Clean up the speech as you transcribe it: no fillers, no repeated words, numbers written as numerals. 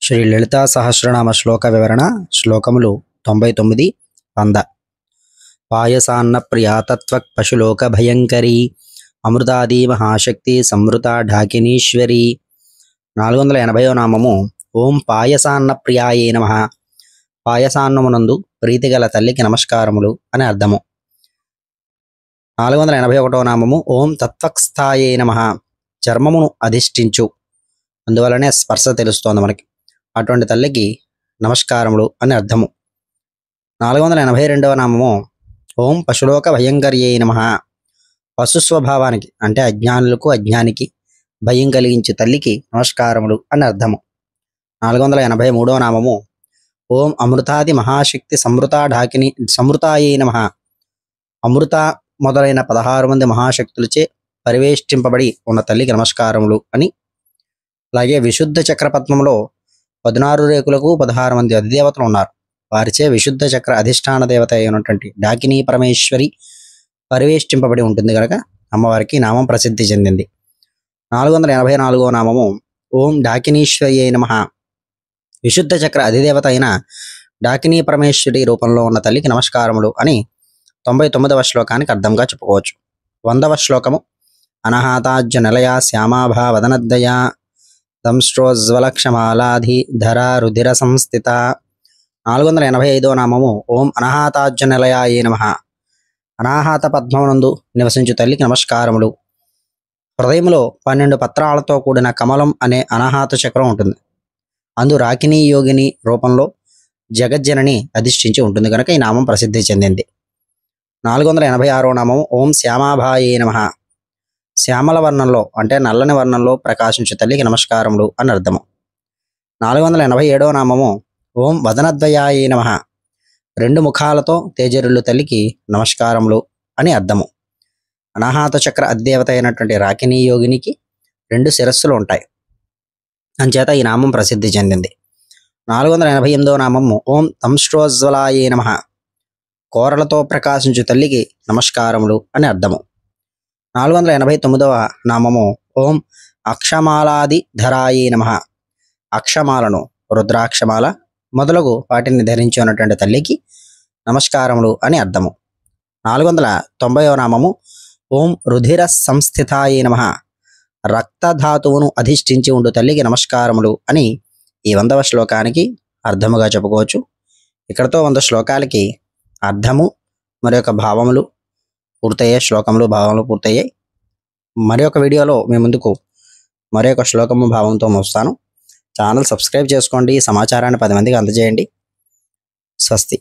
శ్రీ లలితా సహస్రనామ శ్లోక వివరణ శ్లోకములు 99 100 పాయసాన్న ప్రియాతత్వక్ పశులోక భయంకరీ అమృతాది మహాశక్తి సంవృత ఢాకినీశ్వరి 480వ నామము ఓం పాయసాన్న ప్రియాయే నమః. పాయసాన్నమునందు ప్రీతిగల తల్లికి నమస్కారములు అని అర్థము. 481వ నామము ఓం తత్వక్స్థాయే నమః. చర్మమును అధిష్ఠించు, అందువలనే స్పర్శ తెలుస్తోంది మనకి, అటువంటి తల్లికి నమస్కారములు అని అర్థము. 482వ నామము ఓం పశులోక భయంకర్యే నమః. పశు స్వభావానికి అంటే అజ్ఞానులకు అజ్ఞానికి భయం కలిగించే తల్లికి నమస్కారములు అని అర్థము. 483వ నామము ఓం అమృతాది మహాశక్తి సంవృతాయే నమః. అమృత మొదలైన 16 మంది మహాశక్తులచే పరివేష్టింపబడి ఉన్న తల్లికి నమస్కారములు అని. అలాగే విశుద్ధ చక్రపద్మంలో 16 రేకులకు 16 మంది అధిదేవతలు ఉన్నారు. వారిచే విశుద్ధ చక్ర అధిష్టాన దేవత అయినటువంటి డాకినీ పరమేశ్వరి పరివేష్టింపబడి ఉంటుంది కనుక అమ్మవారికి నామం ప్రసిద్ధి చెందింది. 484వ నామము ఓం డాకినీశ్వర్యే నమః. విశుద్ధ చక్ర అధిదేవత అయిన డాకినీ పరమేశ్వరి రూపంలో ఉన్న తల్లికి నమస్కారములు అని 99వ శ్లోకానికి అర్థంగా చెప్పుకోవచ్చు. 100వ శ్లోకము అనహాతాజ్య నిలయా శ్యామాభా వదనద్దయా దంశ్రోజ్వలక్షమాలాధి ధరా రుధిర సంస్థిత. 485వ నామము ఓం అనాహాతాజ్య నిలయాయే నమః. అనాహాత పద్మమునందు నివసించు తల్లికి నమస్కారములు. హృదయంలో 12 పత్రాలతో కూడిన కమలం అనే అనాహాత చక్రం ఉంటుంది. అందు రాకినీ యోగిని రూపంలో జగజ్జనని అధిష్ఠించి ఉంటుంది కనుక ఈ నామం ప్రసిద్ధి చెందింది. 486వ నామము ఓం శ్యామాభాయే నమః. శ్యామల వర్ణంలో అంటే నల్లని వర్ణంలో ప్రకాశించే తల్లికి నమస్కారములు అని అర్థము. 487వ నామము ఓం వదనద్వయాయే నమః. 2 ముఖాలతో తేజరులు తల్లికి నమస్కారములు అని అర్థము. అనాహాత చక్ర అధిదేవత అయినటువంటి రాకినీ యోగినికి 2 శిరస్సులు ఉంటాయి, అంచేత ఈ నామం ప్రసిద్ధి చెందింది. 488వ నామము ఓం దంశ్రోజ్వలాయే నమః. కోరలతో ప్రకాశించు తల్లికి నమస్కారములు అని అర్థము. 489వ నామము ఓం అక్షమాలాది ధరాయే నమః. అక్షమాలను రుద్రాక్షమాల మొదలగు వాటిని ధరించి ఉన్నటువంటి తల్లికి నమస్కారములు అని అర్థము. 490వ నామము ఓం రుధిర సంస్థితాయే నమః. రక్తధాతువును అధిష్ఠించి ఉండు తల్లికి నమస్కారములు అని ఈ 100వ శ్లోకానికి అర్థముగా చెప్పుకోవచ్చు. ఇక్కడతో 100 శ్లోకాలకి అర్థము మరి యొక్క భావములు పూర్తయ్యాయి, శ్లోకములు భావములు పూర్తయ్యాయి. మరి ఒక వీడియోలో మీ ముందుకు మరి ఒక శ్లోకము భావంతో వస్తాను. ఛానల్ సబ్స్క్రైబ్ చేసుకోండి, సమాచారాన్ని 10 మందికి అందజేయండి. స్వస్తి.